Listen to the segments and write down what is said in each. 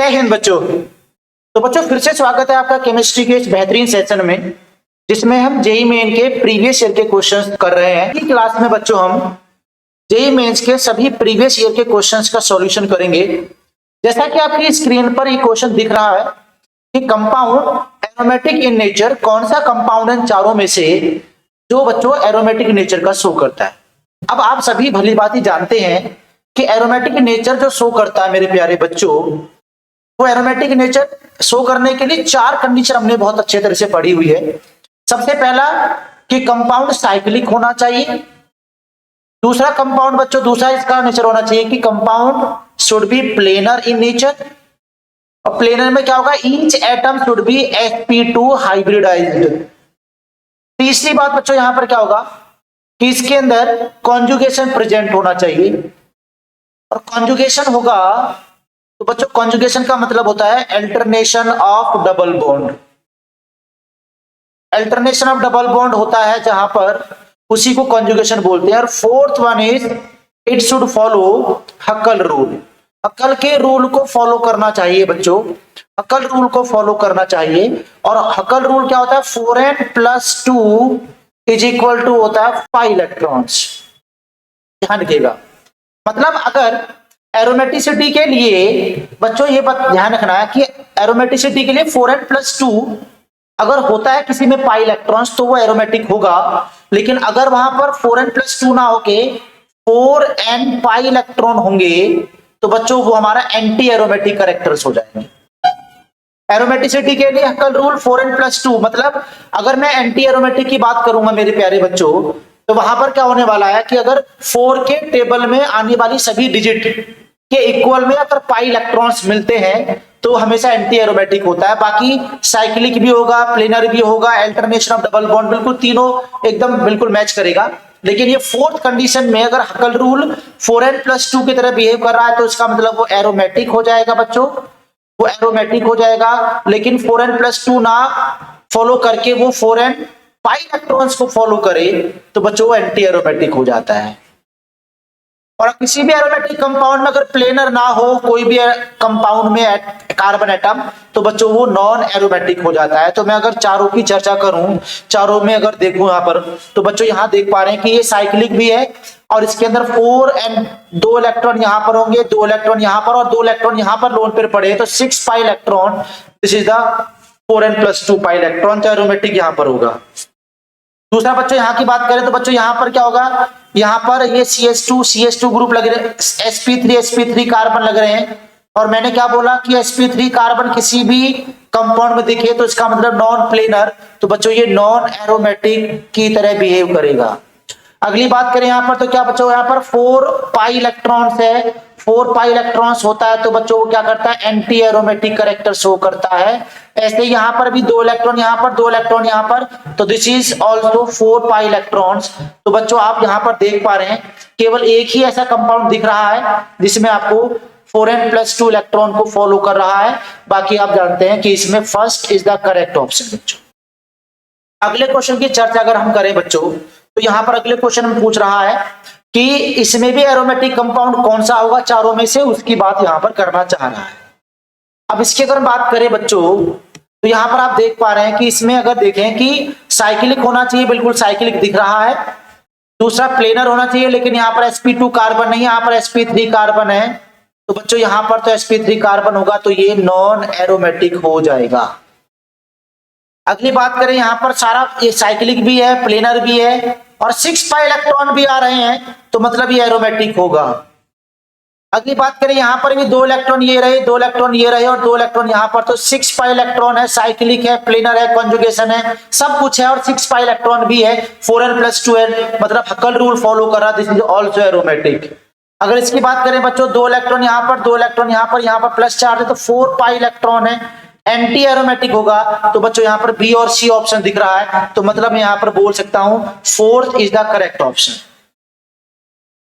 जय हिंद बच्चों। तो बच्चों फिर से स्वागत है आपका केमिस्ट्री के इस बेहतरीन सेशन में, जिसमें हम जेईई मेन के प्रीवियस ईयर के क्वेश्चंस कर रहे हैं। इस क्लास में बच्चों हम जेईई मेंस के सभी प्रीवियस ईयर के क्वेश्चंस का सॉल्यूशन करेंगे। जैसा कि आपकी स्क्रीन पर ये क्वेश्चन दिख रहा है कि कंपाउंड एरोमेटिक इन नेचर, कौन सा कंपाउंड इन चारों में से जो बच्चों एरोमेटिक नेचर का शो करता है। अब आप सभी भली भांति जानते हैं कि एरोमेटिक नेचर जो शो करता है मेरे प्यारे बच्चों, वो एरोमेटिक नेचर शो करने के लिए चार कंडीशन हमने बहुत अच्छे तरह से पढ़ी हुई है। सबसे पहला कि कंपाउंड साइक्लिक होना चाहिए। दूसरा कंपाउंड बच्चों, दूसरा इसका नेचर होना चाहिए कि compound should be planar in nature. और प्लेनर में क्या होगा, each atom should be sp2 hybridised. तीसरी बात बच्चों यहां पर क्या होगा कि इसके अंदर कॉन्जुगेशन प्रेजेंट होना चाहिए। और कॉन्जुगेशन होगा तो बच्चों कॉन्जुगेशन का मतलब होता है alternation of double bond. Alternation of double bond होता है जहां पर उसी को कॉन्जुगेशन बोलते हैं। और fourth one is it should follow Huckel rule. Huckel के रूल को फॉलो करना चाहिए बच्चों, हकल रूल को फॉलो करना चाहिए। और हकल रूल क्या होता है, 4n+2 इज इक्वल टू होता है 5 इलेक्ट्रॉन्स। ध्यान रखिएगा, मतलब अगर एरोमेटिसिटी के लिए बच्चों ये ध्यान रखना है कि एरोमेटिसिटी के लिए 4n+2 अगर होता है किसी में पाई इलेक्ट्रॉन्स तो वो एरोमेटिक होगा। लेकिन अगर वहां पर 4n+2 ना होके 4n पाई इलेक्ट्रॉन होंगे तो बच्चों वो हमारा एंटी एरोमेटिक कैरेक्टर्स हो जाएंगे। एरोमेटिसिटी के लिए हकल रूल 4n+2, मतलब अगर मैं एंटी एरोमेटिक की बात करूंगा मेरे प्यारे बच्चों, तो वहां पर क्या होने वाला है कि अगर 4 के टेबल में आने वाली सभी डिजिट के इक्वल में अगर पाई इलेक्ट्रॉन्स मिलते हैं तो हमेशा एंटी एरोमेटिक होता है। बाकी साइक्लिक भी होगा, प्लेनर भी होगा, अल्टरनेशन ऑफ डबल बॉन्ड, बिल्कुल तीनों एकदम बिल्कुल मैच करेगा। लेकिन ये फोर्थ कंडीशन में अगर हकल रूल 4n+2 की तरह बिहेव कर रहा है तो इसका मतलब वो एरोमेटिक हो जाएगा बच्चों, वो एरोमेटिक हो जाएगा। लेकिन 4n+2 ना फॉलो करके वो 4n पाई इलेक्ट्रॉन्स को फॉलो करे तो बच्चों वो एंटी एरोमेटिक हो जाता है। और किसी भी एरोमेटिक कंपाउंड में अगर प्लेनर ना हो कोई भी कंपाउंड में कार्बन एटम तो बच्चों वो नॉन एरोमेटिक हो जाता है। तो मैं अगर चारों की चर्चा करूं, चारों में अगर देखूं यहां पर, तो बच्चों यहां देख पा रहे हैं कि ये साइक्लिक भी है और इसके अंदर 4n 2 इलेक्ट्रॉन यहां पर होंगे, 2 इलेक्ट्रॉन यहां पर और 2 इलेक्ट्रॉन यहां पर लोन पर पड़े तो 6 pi electron, this is the 4n+2 pi electron aromatic यहां पर होगा। दूसरा बच्चों यहां की बात करें तो बच्चों यहां पर क्या होगा, यहां पर ये CH2 ग्रुप लग रहे हैं, sp3 कार्बन लग रहे हैं। और मैंने क्या बोला कि sp3 कार्बन किसी भी कंपाउंड में दिखे तो इसका मतलब नॉन प्लेनर, तो बच्चों ये नॉन एरोमेटिक की तरह बिहेव करेगा। अगली बात करें यहां पर तो क्या बच्चों, यहां पर 4 पाई इलेक्ट्रॉन्स है, 4 पाई इलेक्ट्रॉन्स होता है तो बच्चों वो क्या करता है, एंटी एरोमेटिक कैरेक्टर शो करता है। ऐसे यहां पर भी 2 इलेक्ट्रॉन यहां पर, 2 इलेक्ट्रॉन यहां पर, तो this is also 4 pi electrons. तो बच्चों आप यहां पर देख पा रहे हैं केवल एक ही ऐसा कंपाउंड दिख रहा है जिसमें आपको 4n+2 इलेक्ट्रॉन को फॉलो कर रहा है। बाकी आप जानते हैं कि इसमें first is the correct option बच्चों। अगले क्वेश्चन की चर्चा अगर हम करें बच्चों तो यहां पर अगले क्वेश्चन में पूछ रहा है कि इसमें भी एरोमेटिक कंपाउंड कौन सा होगा चारों में से, उसकी बात यहां पर करना चाह रहा है। अब इसकी अगर बात करें बच्चों तो यहां पर आप देख पा रहे हैं कि इसमें अगर देखें कि साइक्लिक होना चाहिए, बिल्कुल साइक्लिक दिख रहा है। दूसरा प्लेनर होना चाहिए, लेकिन यहां पर sp2 कार्बन नहीं, यहां पर sp3 कार्बन है। तो बच्चों यहां पर तो sp3 कार्बन होगा तो ये नॉन एरोमेटिक हो जाएगा। अगली बात करें यहां पर सारा ये साइक्लिक भी है, प्लेनर भी है और 6 पाई इलेक्ट्रॉन भी आ रहे हैं तो मतलब ये एरोमेटिक होगा। अगली बात करें यहां पर भी 2 इलेक्ट्रॉन ये रहे, 2 इलेक्ट्रॉन ये रहे और 2 इलेक्ट्रॉन यहां पर, तो 6 पाई इलेक्ट्रॉन है, साइक्लिक है, प्लेनर है, कॉन्जुगेशन है, सब कुछ है और 6 पाई इलेक्ट्रॉन भी है, 4n+2 है, मतलब हकल रूल फॉलो कर रहा, दिस इज आल्सो एरोमेटिक। अगर इसकी बात करें बच्चों 2 इलेक्ट्रॉन यहां पर, 2 इलेक्ट्रॉन यहां पर प्लस चार्ज है तो 4 पाई इलेक्ट्रॉन है, एंटी एरोमेटिक होगा। तो बच्चों यहां पर बी और सी ऑप्शन दिख रहा है तो मतलब मैं यहां पर बोल सकता हूं fourth is the correct option.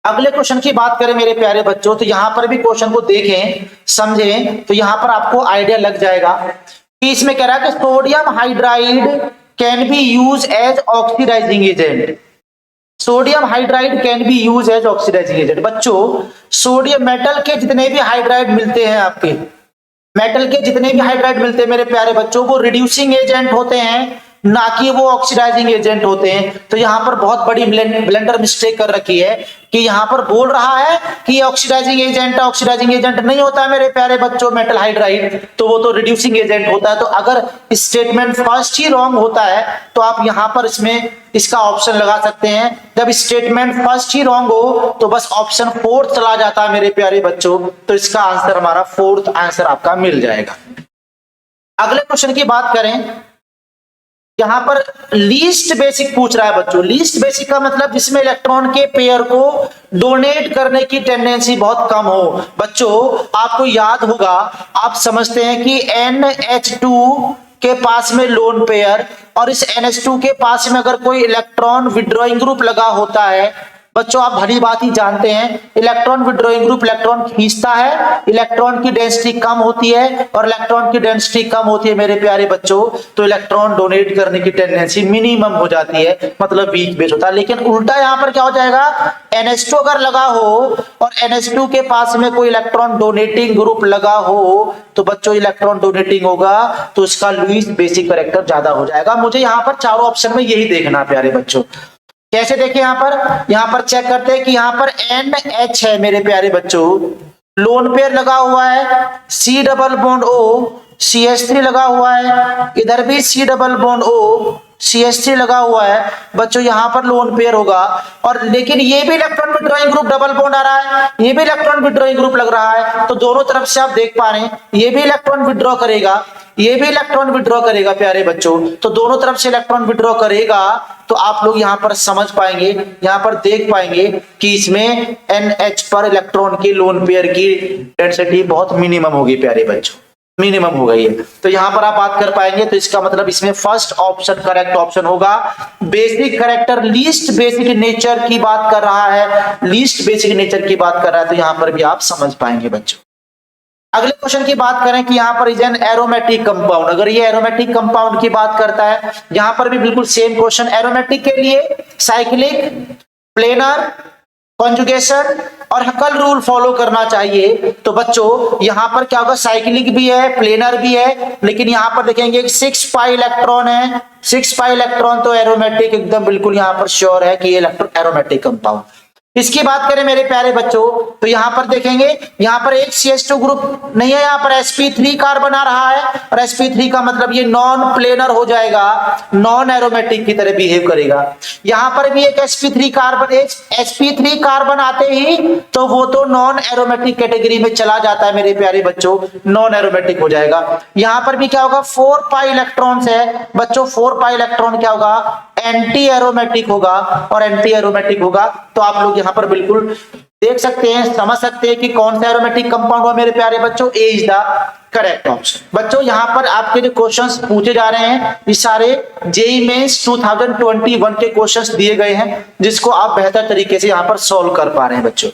अगले क्वेश्चन की बात करें मेरे प्यारे बच्चों तो यहां पर भी क्वेश्चन को देखें समझें तो यहां पर आपको आइडिया लग जाएगा कि इसमें कह रहा है कि sodium hydride can be use as oxidising agent. Sodium hydride can be use as oxidising agent. बच्चों सोडियम मेटल के जितने भी हाइड्राइड मिलते हैं आपके, मेटल के जितने भी हाइड्राइड मिलते हैं मेरे प्यारे बच्चों, वो रिड्यूसिंग एजेंट होते हैं, ना कि वो ऑक्सीडाइजिंग एजेंट होते हैं। तो यहाँ पर बहुत बड़ी ब्लेंडर मिस्टेक कर रखी है कि यहाँ पर बोल रहा है कि ये ऑक्सीडाइजिंग एजेंट है। ऑक्सीडाइजिंग एजेंट नहीं होता है मेरे प्यारे बच्चों मेटल हाइड्राइड, तो वो तो रिड्यूसिंग एजेंट होता है। तो अगर स्टेटमेंट फर्स्ट ही रॉन्ग होता है तो आप यहाँ पर इसमें इसका ऑप्शन लगा सकते हैं। जब स्टेटमेंट फर्स्ट ही रॉन्ग हो तो बस ऑप्शन फोर्थ चला जाता है मेरे प्यारे बच्चों। तो इसका आंसर हमारा फोर्थ आंसर आपका मिल जाएगा। अगले क्वेश्चन की बात करें, यहां पर लीस्ट बेसिक पूछ रहा है बच्चों। लीस्ट बेसिक का मतलब जिसमें इलेक्ट्रॉन के पेयर को डोनेट करने की टेंडेंसी बहुत कम हो। बच्चों आपको याद होगा, आप समझते हैं कि NH2 के पास में लोन पेयर और इस NH2 के पास में अगर कोई इलेक्ट्रॉन विड्रॉइंग ग्रुप लगा होता है, बच्चों आप भली बात ही जानते हैं इलेक्ट्रॉन विड्रॉइंग ग्रुप इलेक्ट्रॉन खींचता है, इलेक्ट्रॉन की डेंसिटी कम होती है और इलेक्ट्रॉन की डेंसिटी कम होती है मेरे प्यारे बच्चों, तो इलेक्ट्रॉन डोनेट करने की टेंडेंसी मिनिमम हो जाती है, मतलब वीक बेस होता है। लेकिन उल्टा यहां पर क्या हो जाएगा, NH2 अगर लगा हो और NH2 के पास में कोई इलेक्ट्रॉन डोनेटिंग ग्रुप लगा हो तो बच्चों इलेक्ट्रॉन डोनेटिंग होगा तो इसका लुईस बेसिक कैरेक्टर ज्यादा हो जाएगा। मुझे यहाँ पर चारों ऑप्शन में यही देखना प्यारे बच्चों। कैसे देखें, यहाँ पर चेक करते हैं कि यहाँ पर NH है मेरे प्यारे बच्चों, लोन पेयर लगा हुआ है, C double bond O CH3 लगा हुआ है, इधर भी C double bond O CH3 लगा हुआ है बच्चों, यहाँ पर लोन पेयर होगा। और लेकिन ये भी electron withdrawing group double bond आ रहा है, ये भी इलेक्ट्रॉन विड्रॉइंग ग्रुप लग रहा है, तो दोनों तरफ से आप देख पा रहे हैं ये भी इलेक्ट्रॉन विड्रॉ करेगा, ये भी इलेक्ट्रॉन विड्रॉ करेगा प्यारे बच्चों। तो दोनों तरफ से इलेक्ट्रॉन विड्रॉ करेगा तो आप लोग यहाँ पर समझ पाएंगे, यहाँ पर देख पाएंगे कि इसमें NH पर इलेक्ट्रॉन की लोन पेयर की डेंसिटी बहुत मिनिमम होगी प्यारे बच्चों, मिनिमम हो गई है। तो यहाँ पर आप बात कर पाएंगे, तो इसका मतलब इसमें फर्स्ट ऑप्शन करेक्ट ऑप्शन होगा। Basic character least basic nature की बात कर रहा है, लीस्ट बेसिक नेचर की बात कर रहा है, तो यहाँ पर भी आप समझ पाएंगे बच्चों। अगले क्वेश्चन की बात करें कि यहाँ पर इज एन एरोमेटिक कंपाउंड, अगर ये एरोमेटिक कंपाउंड की बात करता है, यहाँ पर भी बिल्कुल सेम क्वेश्चन। एरोमेटिक के लिए साइक्लिक, प्लेनर, कॉन्जुगेशन और हकल रूल फॉलो करना चाहिए। तो बच्चों यहाँ पर क्या होगा, साइक्लिक भी है, प्लेनर भी है, लेकिन यहाँ पर देखेंगे 6 पाई इलेक्ट्रॉन है, 6 पाई इलेक्ट्रॉन तो एरोमेटिक एकदम बिल्कुल यहाँ पर श्योर है कि ये एरोमेटिक कंपाउंड। इसकी बात करें मेरे प्यारे बच्चों तो यहाँ पर देखेंगे, यहाँ पर एक CH2 ग्रुप नहीं है, यहाँ पर sp3 कार्बन आ रहा है और sp3 का मतलब ये नॉन प्लेनर हो जाएगा, नॉन एरोमेटिक की तरह बिहेव करेगा। यहाँ पर भी एक sp3 कार्बन आते ही तो वो तो नॉन एरोमेटिक कैटेगरी में चला जाता है मेरे प्यारे बच्चों, नॉन एरोमेटिक हो जाएगा। यहाँ पर भी क्या होगा, 4 पाई इलेक्ट्रॉन्स है बच्चों, 4 पाई इलेक्ट्रॉन क्या होगा, एंटी एरोमेटिक होगा, और एंटी एरोमेटिक होगा तो आप लोग यहाँ पर बिल्कुल देख सकते हैं, समझ सकते हैं कि कौन सा एरोमेटिक कंपाउंड हो मेरे प्यारे बच्चों, ए इज द करेक्ट ऑप्शन। बच्चों यहाँ पर आपके जो क्वेश्चंस पूछे जा रहे हैं ये सारे जेईई मेंस 2021 के क्वेश्चंस दिए गए हैं, जिसको आप बेहतर तरीके से यहाँ पर सॉल्व कर पा रहे हैं बच्चों।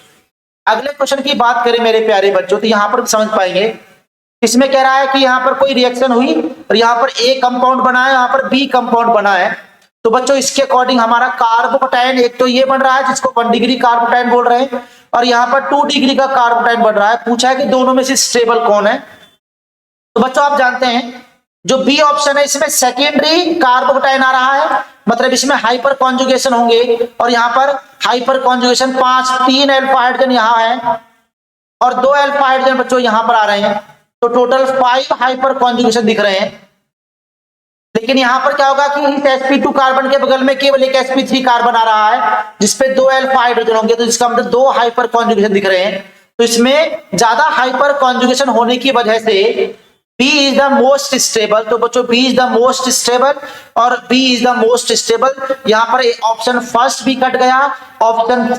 अगले क्वेश्चन की बात करें मेरे प्यारे बच्चों तो यहाँ पर समझ पाएंगे, इसमें कह रहा है कि यहाँ पर कोई रिएक्शन हुई और यहाँ पर ए कंपाउंड बना है, यहाँ पर बी कंपाउंड बना है। तो बच्चों इसके अकॉर्डिंग हमारा कार्बोकटायन एक तो ये बन रहा है जिसको 1 डिग्री कार्बोकटायन बोल रहे हैं, और यहाँ पर 2 डिग्री का कार्बोकटायन बन रहा है। पूछा है कि दोनों में से स्टेबल कौन है, तो बच्चों आप जानते हैं जो बी ऑप्शन है इसमें सेकेंडरी कार्बोकटायन आ रहा है, मतलब इसमें हाइपर कॉन्जुगेशन होंगे, और यहाँ पर हाइपर कॉन्जुगेशन 3 अल्फा हाइड्रोजन यहाँ है और 2 अल्फा हाइड्रोजन बच्चों यहाँ पर आ रहे हैं, तो टोटल 5 हाइपर कॉन्जुगेशन दिख रहे हैं। लेकिन यहां पर क्या होगा कि इस sp2 कार्बन के बगल में केवल एक sp3 कार्बन आ रहा है जिसपे 2 अल्फा हाइड्रोजन होंगे, तो इसका मतलब 2 हाइपर कॉन्जुगेशन दिख रहे हैं। तो इसमें ज्यादा हाइपर कॉन्जुगेशन होने की वजह से B is the most stable, तो बच्चों B is the most stable और B is the most stable. यहाँ पर ऑप्शन फर्स्ट भी कट गया, ऑप्शन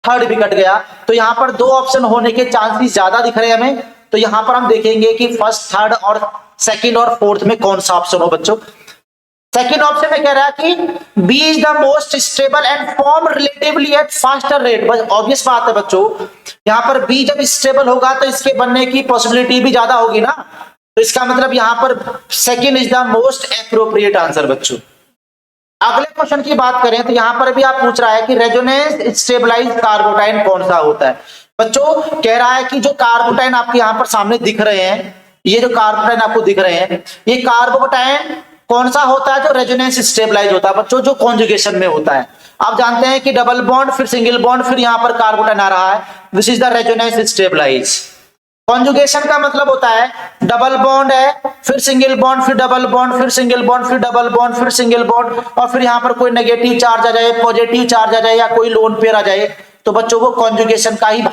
थर्ड भी कट गया, तो यहाँ पर 2 ऑप्शन होने के चांसेस ज्यादा दिख रहे हैं हमें। तो यहाँ पर हम देखेंगे कि फर्स्ट, थर्ड और सेकंड और फोर्थ में कौन सा ऑप्शन हो बच्चों। सेकंड ऑप्शन में कह रहा है कि B is the most stable and form relatively at faster rate. बस ऑब्वियस बात है बच्चों, यहाँ पर बी जब स्टेबल होगा तो इसके बनने की पॉसिबिलिटी भी ज्यादा होगी ना, तो इसका मतलब यहाँ पर second is the most appropriate answer बच्चों। अगले क्वेश्चन की बात करें तो यहाँ पर भी आप पूछ रहा है कि रेजोनेंस स्टेबलाइज कार्बोटाइन कौन सा होता है। बच्चों कह रहा है कि जो कार्बोटाइन आपके यहाँ पर सामने दिख रहे हैं ये जो कार्बोटाइन आपको दिख रहे हैं, ये कार्बोटाइन कौन सा होता है? जो रेजोनेंस स्टेबलाइज होता है बच्चों, जो कॉन्जुगेशन में होता है। आप जानते हैं कि डबल बॉन्ड फिर सिंगल बॉन्ड फिर यहां पर कार्बोटाइन आ रहा है, this is the resonance stabilise. Conjugation का मतलब होता है डबल बॉन्ड है, फिर सिंगल बॉन्ड, फिर डबल बॉन्ड, फिर सिंगल बॉन्ड, फिर डबल बॉन्ड, फिर सिंगल बॉन्ड, और फिर यहां पर कोई नेगेटिव चार्ज आ जाए, पॉजिटिव चार्ज आ जाए, या कोई लोन पेयर आ जाए, तो बच्चों वो कॉन्जुगेशन का ही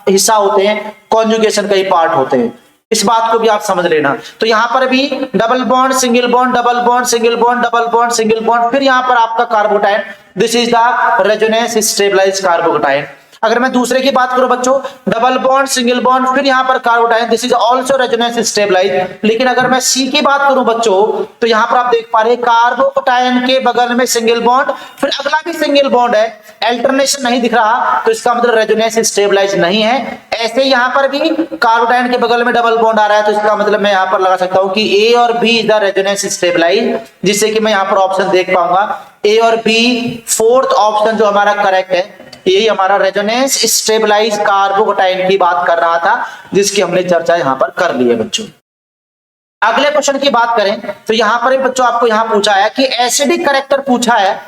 हिस्सा होते हैं, कॉन्जुगेशन का ही पार्ट होते हैं। इस बात को भी आप समझ लेना। तो यहां पर भी double bond single bond, double bond single bond, double bond single bond, फिर यहां पर आपका carbocation, this is the resonance stabilized carbocation. अगर मैं दूसरे की बात करूं बच्चों, डबल बॉन्ड सिंगल बॉन्ड, फिर यहां पर carbocation, this is also resonance stabilized. लेकिन अगर मैं सी की बात करूं बच्चों, तो यहां पर आप देख पा रहे हैं कार्बोटाइन के बगल में सिंगल बॉन्ड, फिर अगला भी सिंगल बॉन्ड है, अल्टरनेशन नहीं दिख रहा, तो इसका मतलब रेजोनेंस स्टेबलाइज्ड नहीं है। ऐसे यहां पर भी कार्बोटाइन के बगल में डबल बॉन्ड आ रहा है, तो इसका मतलब मैं यहां पर लगा सकता हूं कि ए और B is the resonance stabilised, जिससे कि मैं यहां पर ऑप्शन देख पाऊंगा ए और बी। फोर्थ ऑप्शन जो हमारा करेक्ट है, यही हमारा रेजोनेंस स्टेबलाइज कार्बोटाइन की बात कर रहा था, जिसकी हमने चर्चा यहां पर कर ली है बच्चों। अगले क्वेश्चन की बात करें तो यहां पर बच्चों आपको यहां पूछा है कि एसिडिक कैरेक्टर पूछा है,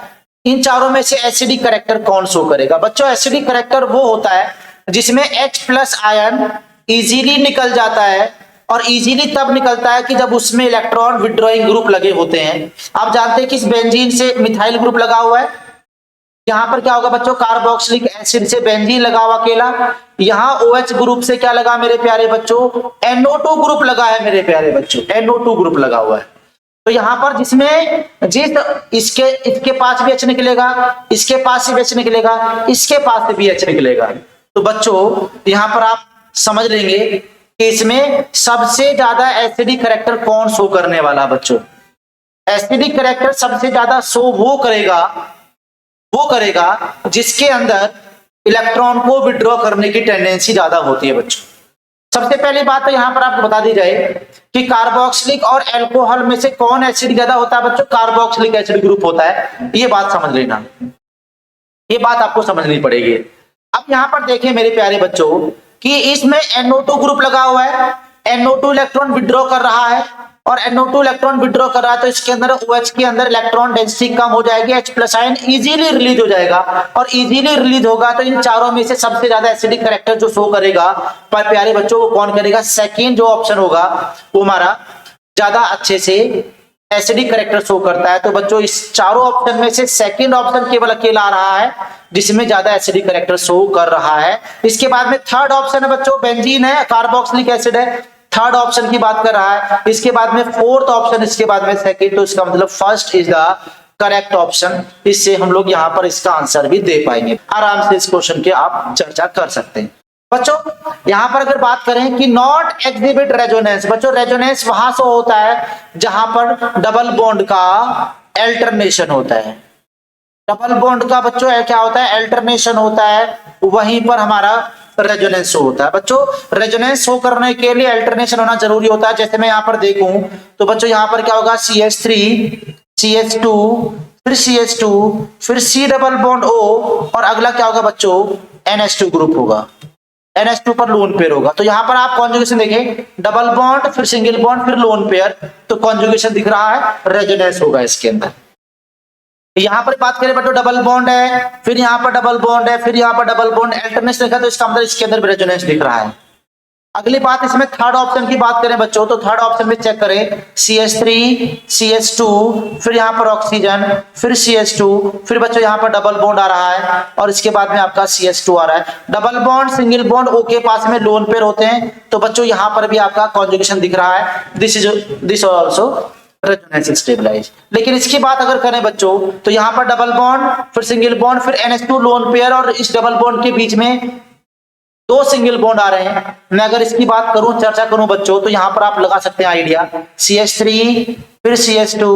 इन चारों में से एसिडिक कैरेक्टर कौन शो करेगा? बच्चों एसिडिक कैरेक्टर वो होता है जिसमें H+ आयन इजीली निकल जाता है, और इजीली तब निकलता है कि जब उसमें इलेक्ट्रॉन विड्रॉइंग ग्रुप लगे होते हैं। आप जानते हैं कि इस बेंजीन से मिथाइल ग्रुप लगा हुआ है, यहां पर क्या होगा बच्चों? कार्बोक्सिलिक एसिड से बेंजीन लगा हुआ अकेला, यहां OH ग्रुप से क्या लगा मेरे प्यारे बच्चों? NO2 ग्रुप लगा है मेरे प्यारे बच्चों, NO2 ग्रुप लगा हुआ है। तो यहां पर जिसमें इसके पास भी H निकलेगा, इसके पास भी H निकलेगा, इसके पास से भी H निकलेगा। तो बच्चों यहां पर आप समझ लेंगे कि इसमें सबसे ज्यादा एसिडिक कैरेक्टर कौन शो करने वाला बच्चों? एसिडिक कैरेक्टर सबसे ज्यादा शो वो करेगा जिसके अंदर इलेक्ट्रॉन को विड्रॉ करने की टेंडेंसी ज्यादा होती है बच्चों। सबसे पहली बात तो यहां पर आपको बता दी जाए कि कार्बोक्सिलिक और अल्कोहल में से कौन एसिड ज्यादा होता है बच्चों? कार्बोक्सिलिक एसिड ग्रुप होता है, ये बात समझ लेना, ये बात आपको समझनी पड़ेगी। अब यहां पर देखिए मेरे प्यारे बच्चों कि इसमें NO2 ग्रुप लगा हुआ है, NO2 इलेक्ट्रॉन विड्रॉ कर रहा है, और NO2 इलेक्ट्रॉन विड्रॉ कर रहा है, तो इसके अंदर OH के अंदर इलेक्ट्रॉन डेंसिटी कम हो जाएगी, H+ आयन इजीली रिलीज हो जाएगा, और इजीली रिलीज होगा तो इन चारों में से सबसे ज्यादा एसिडिक कैरेक्टर जो शो करेगा पर प्यारे बच्चों वो कौन करेगा? सेकंड जो ऑप्शन होगा वो हमारा ज्यादा अच्छे से एसिडिक कैरेक्टर शो करता है। तो बच्चों इस चारों ऑप्शन में से सेकंड ऑप्शन केवल अकेला आ रहा है जिसमें ज्यादा एसिडिक कैरेक्टर शो कर रहा है। इसके बाद में थर्ड ऑप्शन है बच्चों बेंजीन है, कार्बोक्सिलिक एसिड है, थर्ड ऑप्शन की बात कर रहा है। इसके बाद में फोर्थ ऑप्शन, इसके बाद में सेकंड, तो इसका मतलब first is the correct option. इससे हम लोग यहाँ पर इसका आंसर भी दे पाएंगे, आराम से इस क्वेश्चन के आप चर्चा कर सकते हैं। बच्चों यहां पर अगर बात करें कि नॉट एग्जिबिट रेजोनेंस, बच्चों रेजोनेंस वहां से होता है जहां पर डबल बॉन्ड का अल्टरनेशन होता है। डबल बॉन्ड का बच्चों क्या होता है? अल्टरनेशन होता है, वहीं पर हमारा रेजोनेंस शो होता है। बच्चों रेजोनेंस शो करने के लिए अल्टरनेशन होना जरूरी होता है। जैसे मैं यहां पर देखूं तो बच्चों यहां पर क्या होगा? CH3 CH2 फिर CH2 फिर C डबल बॉन्ड O, और अगला क्या होगा बच्चों? NH2 ग्रुप होगा, NH2 पर लोन पेयर होगा। तो यहां पर आप कॉन्जुगेशन देखें, डबल बॉन्ड फिर सिंगल बॉन्ड फिर लोन पेयर, तो कॉन्जुगेशन दिख रहा है, रेजोनेंस होगा इसके अंदर। यहां पर बात करें बच्चों डबल बॉन्ड है, फिर यहां पर डबल बॉन्ड है, फिर यहां पर डबल बॉन्ड, अल्टरनेशन देखा तो इसका मतलब इसके अंदर भी रेजोनेंस दिख रहा है। अगली बात इसमें थर्ड ऑप्शन की बात करें बच्चों, तो थर्ड ऑप्शन में चेक करें CH3 CH2 फिर यहां पर ऑक्सीजन फिर CH2 फिर बच्चों यहां पर डबल बॉन्ड आ रहा है, और इसके बाद में आपका CH2 आ रहा है। Double bond single bond O के पास में लोन पेयर होते हैं, तो बच्चों यहां पर भी आपका कॉन्जुगेशन दिख रहा है, दिस आल्सो रेजोनेंस स्टेबलाइज। लेकिन इसकी बात अगर करें बच्चों तो यहां पर डबल बॉन्ड फिर सिंगल बॉन्ड फिर NH2 लोन पेयर, और इस डबल बॉन्ड के बीच में दो सिंगल बॉन्ड आ रहे हैं। मैं अगर इसकी बात करूं, चर्चा करूं बच्चों, तो यहां पर आप लगा सकते हैं आइडिया, CH3 फिर CH2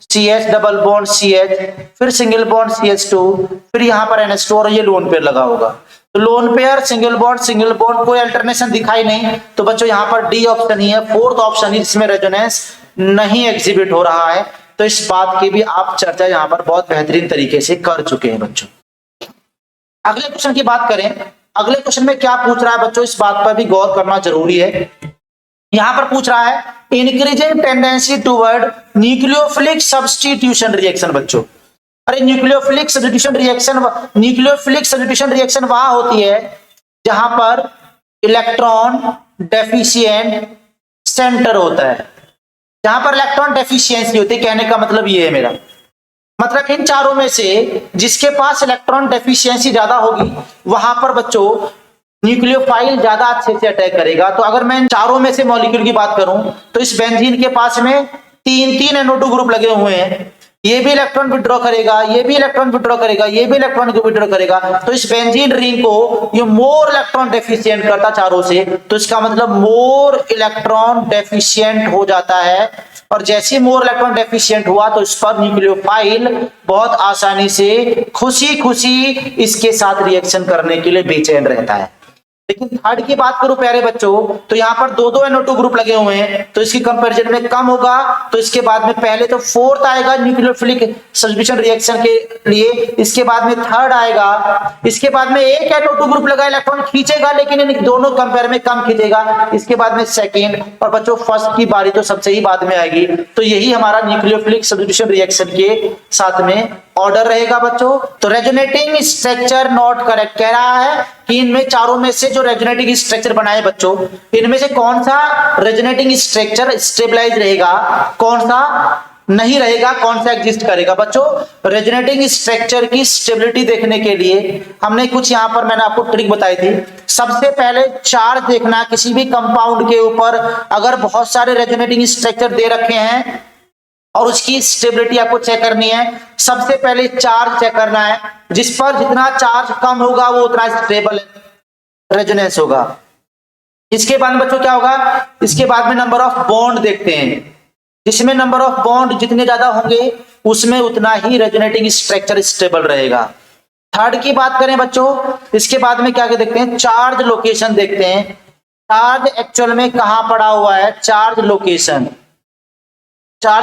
CH double bond CH फिर सिंगल बॉन्ड CH2 फिर यहां पर NH2, और ये लोन पेयर लगा होगा। तो लोन पेयर सिंगल बॉन्ड कोई अल्टरनेशन दिखाई नहीं, तो बच्चों यहां पर डी ऑप्शन ही है, फोर्थ ऑप्शन ही, इसमें रेजोनेंस नहीं एग्जिबिट हो रहा है। तो इस बात की भी आप चर्चा यहां पर बहुत बेहतरीन तरीके से कर चुके हैं बच्चों। अगले क्वेश्चन की बात करें, अगले क्वेश्चन में क्या पूछ रहा है बच्चों, इस बात पर भी गौर करना जरूरी है। यहां पर पूछ रहा है increasing tendency toward nucleophilic substitution reaction बच्चों। अरे न्यूक्लियोफिलिक सब्स्टिट्यूशन रिएक्शन वहां होती है जहां पर इलेक्ट्रॉन डेफिशिएंट सेंटर होता है, जहां पर इलेक्ट्रॉन डेफिशिएंसी होती है। कहने का मतलब ये है मेरा, मतलब इन चारों में से जिसके पास इलेक्ट्रॉन डेफिशिएंसी ज्यादा होगी वहां पर बच्चों न्यूक्लियोफाइल ज्यादा अच्छे से अटैक करेगा। तो अगर मैं इन चारों में से मॉलिक्यूल की बात करूं तो इस बेंजीन के पास में तीन NO2 ग्रुप लगे हुए हैं, ये भी इलेक्ट्रॉन विड्रॉ करेगा, ये भी इलेक्ट्रॉन विड्रॉ करेगा, ये भी इलेक्ट्रॉन को विड्रॉ करेगा। तो इस बेंजीन रिंग को ये मोर इलेक्ट्रॉन डेफिशिएंट करता चारों से, तो इसका मतलब मोर इलेक्ट्रॉन डेफिशिएंट हो जाता है। और जैसे मोर इलेक्ट्रॉन डेफिशिएंट हुआ तो इस पर न्यूक्लियोफाइल बहुत आसानी से खुशी खुशी इसके साथ रिएक्शन करने के लिए बेचैन रहता है। लेकिन थर्ड की बात करूं प्यारे बच्चों तो यहां पर दो NO2 ग्रुप लगे हुए हैं, तो इसकी कंपैरिजन में कम होगा। तो इसके बाद में पहले तो फोर्थ आएगा न्यूक्लियोफिलिक सब्स्टिट्यूशन रिएक्शन के लिए, इसके बाद में थर्ड आएगा, इसके बाद में एक NO2 ग्रुप लगा इलेक्ट्रॉन खींचेगा लेकिन इन दोनों कंपेयर में कम खींचेगा, इसके बाद में सेकेंड, और बच्चों फर्स्ट की बारी तो सबसे ही बाद में आएगी। तो यही हमारा न्यूक्लियोफिलिक सब्स्टिट्यूशन रिएक्शन के साथ में ऑर्डर रहेगा बच्चों। तो रेजोनेटिंग स्ट्रक्चर नॉट करेक्ट कह रहा है कि इनमें चारों में से जो रेजोनेटिंग स्ट्रक्चर बनाए बच्चों, इनमें से कौन सा रेजोनेटिंग स्ट्रक्चर स्टेबलाइज रहेगा, कौन सा नहीं रहेगा, कौन सा एग्जिस्ट करेगा। बच्चों रेजोनेटिंग स्ट्रक्चर की स्टेबिलिटी देखने के लिए हमने कुछ यहां पर मैंने आपको ट्रिक बताई थी। सबसे पहले चार्ज देखना, किसी भी कंपाउंड के ऊपर अगर बहुत सारे रेजोनेटिंग स्ट्रक्चर दे रखे हैं और उसकी स्टेबिलिटी आपको चेक करनी है, सबसे पहले चार्ज चेक करना है, जिस पर जितना चार्ज कम होगा वो उतना स्टेबल रेजोनेंस होगा। इसके बाद बच्चों क्या होगा, इसके बाद में नंबर ऑफ बॉन्ड देखते हैं, जिसमें नंबर ऑफ बॉन्ड जितने ज्यादा होंगे उसमें उतना ही रेजोनेटिंग स्ट्रक्चर स्टेबल रहेगा। थर्ड की बात करें बच्चों, इसके बाद में क्या देखते हैं, चार्ज लोकेशन देखते हैं, चार्ज एक्चुअल में कहां पड़ा हुआ है, चार्ज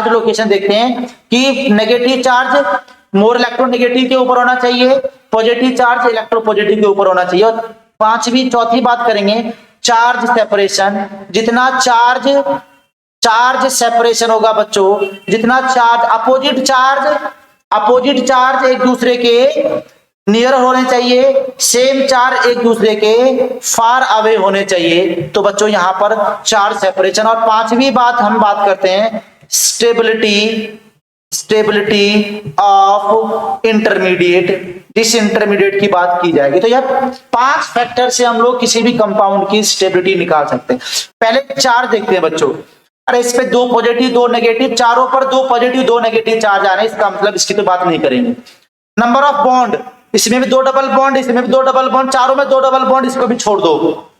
लोकेशन देखते हैं कि नेगेटिव चार्ज मोर इलेक्ट्रोनेगेटिव के ऊपर होना चाहिए, पॉजिटिव चार्ज इलेक्ट्रोपॉजिटिव के ऊपर होना चाहिए। और चौथी बात करेंगे चार्ज सेपरेशन, जितना चार्ज सेपरेशन होगा बच्चों, जितना चार्ज अपोजिट चार्ज एक दूसरे के नियर होने चाहिए, सेम चार्ज एक दूसरे के फार अवे होने चाहिए। तो बच्चों यहां पर चार्ज सेपरेशन। और पांचवी बात हम बात करते हैं स्टेबिलिटी ऑफ इंटरमीडिएट, जिस इंटरमीडिएट की बात की जाएगी। तो यह 5 फैक्टर से हम लोग किसी भी कंपाउंड की स्टेबिलिटी निकाल सकते हैं। पहले चार्ज देखते हैं बच्चों, अरे इस पे 2 पॉजिटिव 2 नेगेटिव, चारों पर 2 पॉजिटिव 2 नेगेटिव चार्ज आ रहे हैं, इसका मतलब इसकी तो बात नहीं करेंगे। नंबर ऑफ बॉन्ड, इसमें भी 2 डबल बॉन्ड, इसमें भी 2 डबल बॉन्ड, चारों में 2 डबल बॉन्ड, इसको भी छोड़ दो।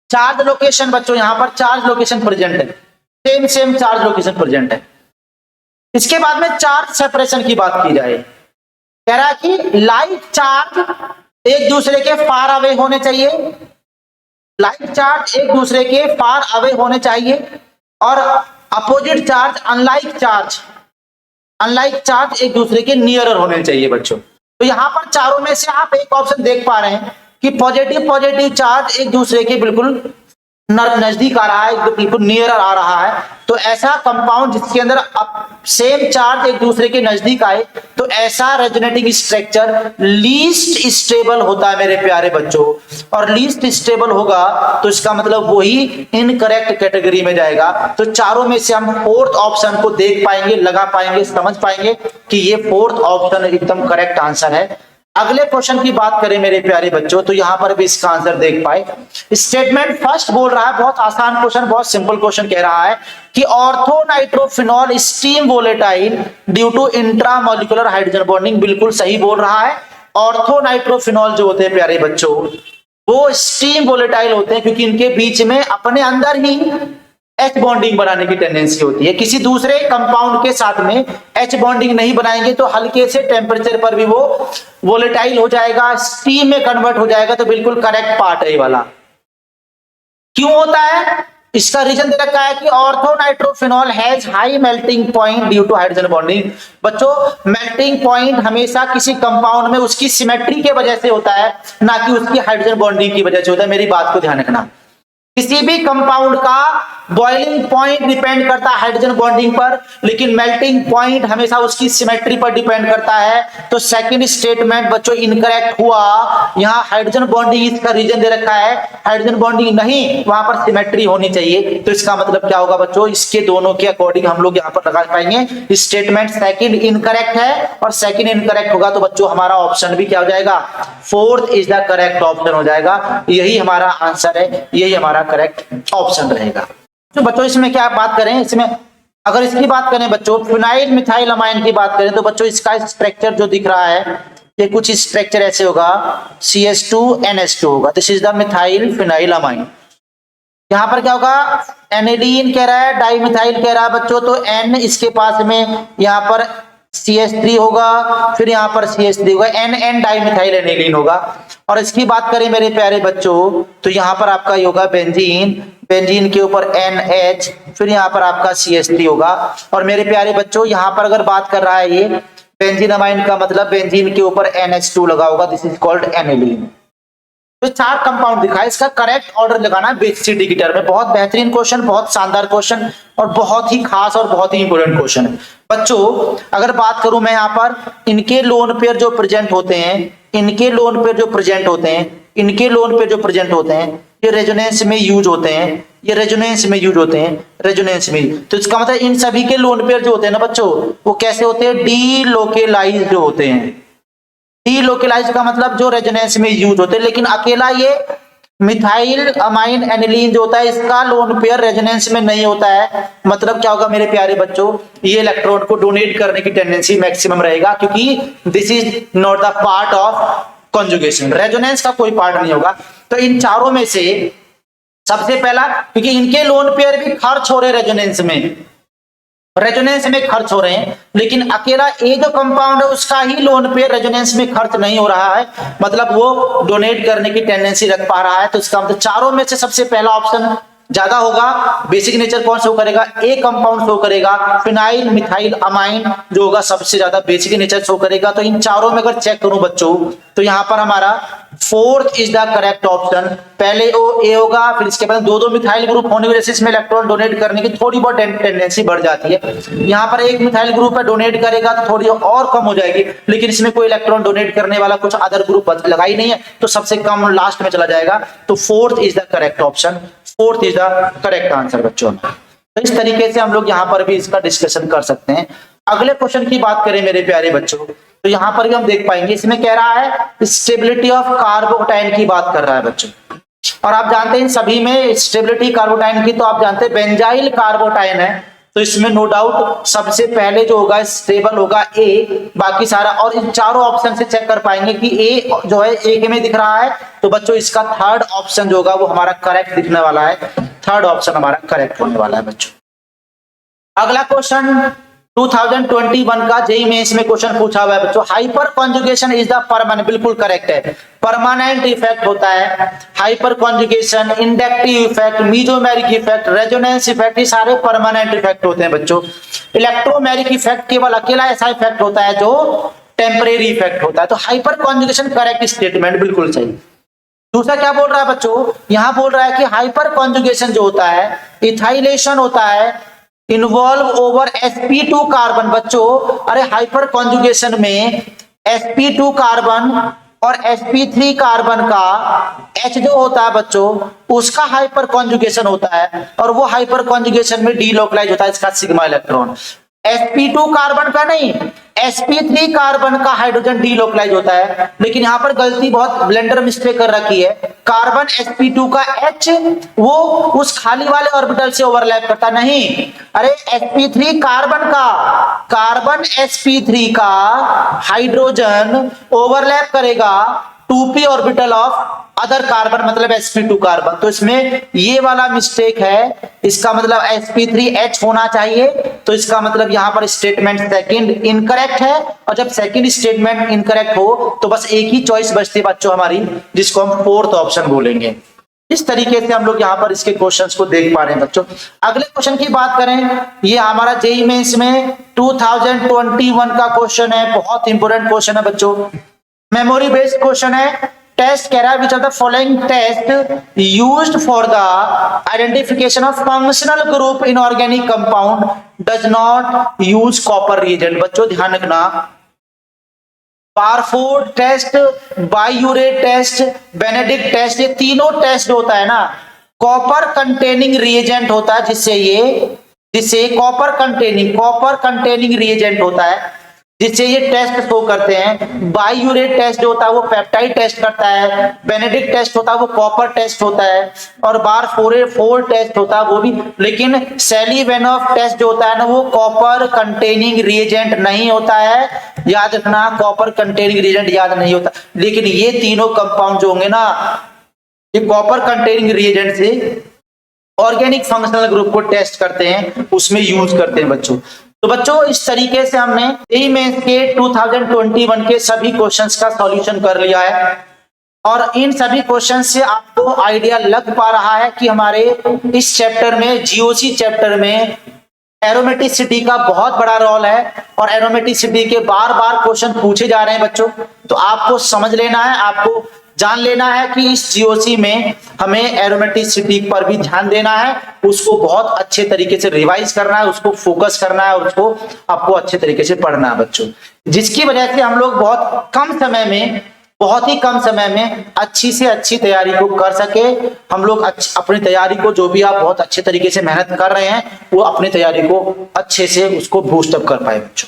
चार्ज लोकेशन बच्चों, यहां पर चार्ज लोकेशन प्रेजेंट है, सेम चार्ज लोकेशन प्रेजेंट है। इसके बाद में चार्ज सेपरेशन की बात की जाए, कह रहा है कि लाइक चार्ज एक दूसरे के फार अवे होने चाहिए, लाइक चार्ज एक दूसरे के फार अवे होने चाहिए, और अपोजिट चार्ज अनलाइक चार्ज एक दूसरे के नियर होने चाहिए बच्चों। तो यहां पर चारों में से आप एक ऑप्शन देख पा रहे हैं कि पॉजिटिव चार्ज एक दूसरे के बिल्कुल नजदीक आ रहा है, बिल्कुल नियर आ रहा है। तो ऐसा कंपाउंड जिसके अंदर सेम चार्ज एक दूसरे के नजदीक आए, तो ऐसा रेजोनेटिंग स्ट्रक्चर लीस्ट स्टेबल होता है मेरे प्यारे बच्चों। और लीस्ट स्टेबल होगा तो इसका मतलब वही इनकरेक्ट कैटेगरी में जाएगा। तो चारों में से हम फोर्थ ऑप्शन को देख पाएंगे, लगा पाएंगे, समझ पाएंगे कि ये फोर्थ ऑप्शन एकदम करेक्ट आंसर है। अगले क्वेश्चन की बात करें मेरे प्यारे बच्चों, तो यहां पर भी इसका आंसर देख पाए। स्टेटमेंट फर्स्ट बोल रहा है, बहुत आसान क्वेश्चन, बहुत सिंपल क्वेश्चन कह रहा है कि orthonitrophenol steam volatile due to intramolecular hydrogen bonding. बिल्कुल सही बोल रहा है। ऑर्थोनाइट्रोफिनॉल जो होते हैं प्यारे बच्चों, वो स्टीम वोलेटाइल होते हैं क्योंकि इनके बीच में अपने अंदर ही H बॉन्डिंग बनाने की टेंडेंसी होती है। किसी दूसरे कंपाउंड के साथ में H बॉन्डिंग नहीं बनाएंगे तो हल्के से टेम्परेचर पर भी वो वोलेटाइल हो जाएगा, स्टीम में कन्वर्ट हो जाएगा। तो बिल्कुल करेक्ट पार्ट है ये वाला। क्यों होता है, इसका रीजन दे रखा है कि orthonitrophenol has high melting point due to hydrogen bonding. बच्चों मेल्टिंग पॉइंट हमेशा किसी कंपाउंड में उसकी सिमेट्री के वजह से होता है, ना कि उसकी हाइड्रोजन बॉन्डिंग की वजह से होता है। मेरी बात को ध्यान रखना, किसी भी कंपाउंड का बॉइलिंग पॉइंट डिपेंड करता है हाइड्रोजन बॉन्डिंग पर, लेकिन मेल्टिंग पॉइंट हमेशा उसकी सिमेट्री पर डिपेंड करता है। तो सेकंड स्टेटमेंट बच्चों इनकरेक्ट हुआ। यहाँ हाइड्रोजन बॉन्डिंग इसका रीजन दे रखा है, हाइड्रोजन बॉन्डिंग नहीं, वहां पर सिमेट्री होनी चाहिए। तो इसका मतलब क्या होगा बच्चों, इसके दोनों के अकॉर्डिंग हम लोग यहाँ पर लगा पाएंगे स्टेटमेंट सेकंड इनकरेक्ट है, और सेकंड इनकरेक्ट होगा तो बच्चों हमारा ऑप्शन भी क्या हो जाएगा, fourth is the correct option हो जाएगा। यही हमारा आंसर है, यही हमारा करेक्ट ऑप्शन रहेगा। तो बच्चों इसमें क्या बात करें, इसमें अगर इसकी बात करें बच्चों फिनाइल मिथाइल अमाइन की बात करें तो बच्चों इसका स्ट्रक्चर जो दिख रहा है ये कुछ स्ट्रक्चर ऐसे होगा, CH2NH2 होगा। This is the methyl phenyl amine. यहाँ पर क्या होगा, एनिलीन कह रहा है, डाई मिथाइल कह रहा है बच्चों, तो N इसके पास में यहाँ पर CH3 होगा, फिर यहाँ पर CH3 होगा, NN डाई मिथाइल एनिलीन होगा। और इसकी बात करें मेरे प्यारे बच्चों तो यहाँ पर आपका ये होगा बेंजीन, बेंजीन के ऊपर NH, फिर यहाँ पर आपका CH3 होगा। और मेरे प्यारे बच्चों यहाँ पर अगर बात कर रहा है ये बेंजीन अमाइन का मतलब बेंजीन के ऊपर NH2 लगा होगा, दिस इज कॉल्ड एनिलीन। तो चार कंपाउंड दिखा है, इसका करेक्ट ऑर्डर लगाना है बेसिक गिटार में। बहुत बेहतरीन क्वेश्चन, बहुत शानदार क्वेश्चन और बहुत ही खास और बहुत ही इंपोर्टेंट क्वेश्चन है बच्चों। अगर बात करूं मैं यहाँ पर इनके लोन पेयर जो प्रेजेंट होते हैं, इनके लोन पेयर जो प्रेजेंट होते हैं, इनके लोन पेयर जो प्रेजेंट होते हैं, ये रेजोनेंस में यूज होते हैं, ये रेजोनेंस में यूज होते हैं, रेजोनेंस में। तो इसका मतलब इन सभी के लोन पेयर जो होते हैं ना बच्चों वो कैसे होते हैं, डीलोकेलाइज्ड होते हैं। डीलोकेलाइज्ड का मतलब जो रेजोनेंस में यूज होते हैं, लेकिन अकेला ये मिथाइल अमाइन एनिलीन जो होता है इसका लोन पेयर रेजोनेंस में नहीं होता है। मतलब क्या होगा मेरे प्यारे बच्चों, ये इलेक्ट्रॉन को डोनेट करने की टेंडेंसी मैक्सिमम रहेगा, क्योंकि this is not the part of conjugation, resonance का कोई पार्ट नहीं होगा। तो इन चारों में से सबसे पहला, क्योंकि इनके लोन पेयर भी खर्च हो रहे रेजोनेंस में, रेजोनेंस में खर्च हो रहे हैं, लेकिन अकेला ए जो कंपाउंड है उसका ही लोन पेयर रेजोनेंस में खर्च नहीं हो रहा है, मतलब वो डोनेट करने की टेंडेंसी रख पा रहा है। तो इसका मतलब चारों में से सबसे पहला ऑप्शन ज्यादा होगा। बेसिक नेचर कौन शो करेगा, ए कंपाउंड शो करेगा, फिनाइल मिथाइल अमाइन जो होगा सबसे ज्यादा बेसिक नेचर शो करेगा। तो इन चारों में अगर चेक करूं बच्चों तो यहां पर हमारा fourth is the correct option. पहले ओ ए होगा, फिर इसके बाद दो मिथाइल ग्रुप होने की वजह से इसमें इलेक्ट्रॉन डोनेट करने की थोड़ी बहुत टेंडेंसी बढ़ जाती है। यहाँ पर एक मिथाइल ग्रुप है, डोनेट करेगा तो थोड़ी और कम हो जाएगी, लेकिन इसमें कोई इलेक्ट्रॉन डोनेट करने वाला कुछ अदर ग्रुप लगा ही नहीं है, तो सबसे कम लास्ट में चला जाएगा। तो fourth is the correct option, fourth is the correct answer बच्चों। तो इस तरीके से हम लोग यहाँ पर भी इसका डिस्कशन कर सकते हैं। अगले क्वेश्चन की बात करें मेरे प्यारे बच्चों तो यहाँ पर भी हम देख पाएंगे, इसमें कह रहा है स्टेबिलिटी ऑफ कार्बोटाइन की बात कर रहा है बच्चों। और आप जानते हैं सभी में स्टेबिलिटी कार्बोटाइन की, तो आप जानते हैं बेंजाइल कार्बोटाइन है, तो इसमें नो डाउट सबसे पहले जो होगा स्टेबल होगा ए, बाकी सारा। और इन चारों ऑप्शन से चेक कर पाएंगे कि ए जो है ए में दिख रहा है, तो बच्चों इसका थर्ड ऑप्शन जो होगा वो हमारा करेक्ट दिखने वाला है, थर्ड ऑप्शन हमारा करेक्ट होने वाला है बच्चों। अगला क्वेश्चन 2021 का जेईई मेंस में क्वेश्चन पूछा हुआ है बच्चों, hyper conjugation is the permanent, बिल्कुल करेक्ट है, परमानेंट इफेक्ट होता है। Hyper conjugation, inductive effect, mesomeric effect, resonance effect, ये सारे परमानेंट इफेक्ट होते हैं बच्चों। इलेक्ट्रोमेरिक इफेक्ट केवल अकेला ऐसा इफेक्ट होता है जो टेम्परेरी इफेक्ट होता है। तो हाइपर कॉन्जुगेशन करेक्ट स्टेटमेंट, बिल्कुल सही। दूसरा क्या बोल रहा है बच्चों, यहां बोल रहा है कि हाइपर कॉन्जुगेशन जो होता है, इथाइलेशन होता है, इन्वॉल्व ओवर sp2 कार्बन। बच्चों अरे हाइपर कॉन्जुगेशन में sp2 कार्बन और sp3 कार्बन का H जो होता है बच्चों उसका हाइपर कॉन्जुगेशन होता है, और वो हाइपर कॉन्जुगेशन में डीलोकलाइज होता है इसका सिग्मा इलेक्ट्रॉन। sp2 कार्बन का नहीं, sp3 कार्बन का हाइड्रोजन डीलोकलाइज होता है। लेकिन यहाँ पर गलती बहुत ब्लेंडर मिस्टेक कर रखी है, कार्बन sp2 का H वो उस खाली वाले ऑर्बिटल से ओवरलैप करता नहीं, अरे sp3 कार्बन sp3 का हाइड्रोजन ओवरलैप करेगा 2p orbital of other carbon, मतलब sp2 कार्बन। तो इसमें ये वाला मिस्टेक है, इसका मतलब sp3h होना चाहिए। तो इसका मतलब यहाँ पर स्टेटमेंट सेकंड इनकरेक्ट है, और जब सेकंड स्टेटमेंट इनकरेक्ट हो तो बस एक ही चॉइस बचती है बच्चों हमारी, जिसको हम फोर्थ ऑप्शन बोलेंगे। इस तरीके से हम लोग यहाँ पर इसके क्वेश्चंस को देख पा रहे हैं बच्चों। अगले क्वेश्चन की बात करें, ये हमारा जेईई मेंस में 2021 का क्वेश्चन है, बहुत इंपोर्टेंट क्वेश्चन है बच्चों, मेमोरी बेस्ड क्वेश्चन है। टेस्ट कह रहा है which of the following test used for the identification of functional group in organic compound does not use copper reagent. बच्चों ध्यान रखना, Barfoed test, biuret test, Benedict test, ये तीनों टेस्ट होता है ना कॉपर कंटेनिंग रिएजेंट होता है, जिससे कॉपर कंटेनिंग रिएजेंट होता है, जिससे ये टेस्ट शो करते हैं। बाइयूरेट टेस्ट जो होता है वो पेप्टाइड टेस्ट करता है, बेनेडिक्ट टेस्ट होता है वो कॉपर टेस्ट होता है, और बारफोर्ड टेस्ट होता है वो भी। लेकिन सेलिवेनॉफ टेस्ट जो होता है ना वो कॉपर कंटेनिंग रिएजेंट नहीं होता है, याद रखना, कॉपर कंटेनिंग रिएजेंट याद नहीं होता। लेकिन ये तीनों कंपाउंड जो होंगे ना ये कॉपर कंटेनिंग रिएजेंट से ऑर्गेनिक फंक्शनल ग्रुप को टेस्ट करते हैं, उसमें यूज करते हैं बच्चों। तो बच्चों इस तरीके से हमने जेईई मेंस के 2021 के सभी क्वेश्चंस का सॉल्यूशन कर लिया है, और इन सभी क्वेश्चन से आपको आइडिया लग पा रहा है कि हमारे इस चैप्टर में, जीओसी चैप्टर में एरोमेटिसिटी का बहुत बड़ा रोल है, और एरोमेटिसिटी के बार बार क्वेश्चन पूछे जा रहे हैं बच्चों। तो आपको समझ लेना है, आपको जान लेना है कि इस जीओसी में हमें एरोमेटिसिटी पर भी ध्यान देना है, उसको बहुत अच्छे तरीके से रिवाइज करना है, उसको फोकस करना है, और उसको आपको अच्छे तरीके से पढ़ना है बच्चों, जिसकी वजह से हम लोग बहुत ही कम समय में अच्छी से अच्छी तैयारी को कर सके। हम लोग अपनी तैयारी को, जो भी आप बहुत अच्छे तरीके से मेहनत कर रहे हैं, वो अपनी तैयारी को अच्छे से उसको बूस्ट अप कर पाए बच्चों।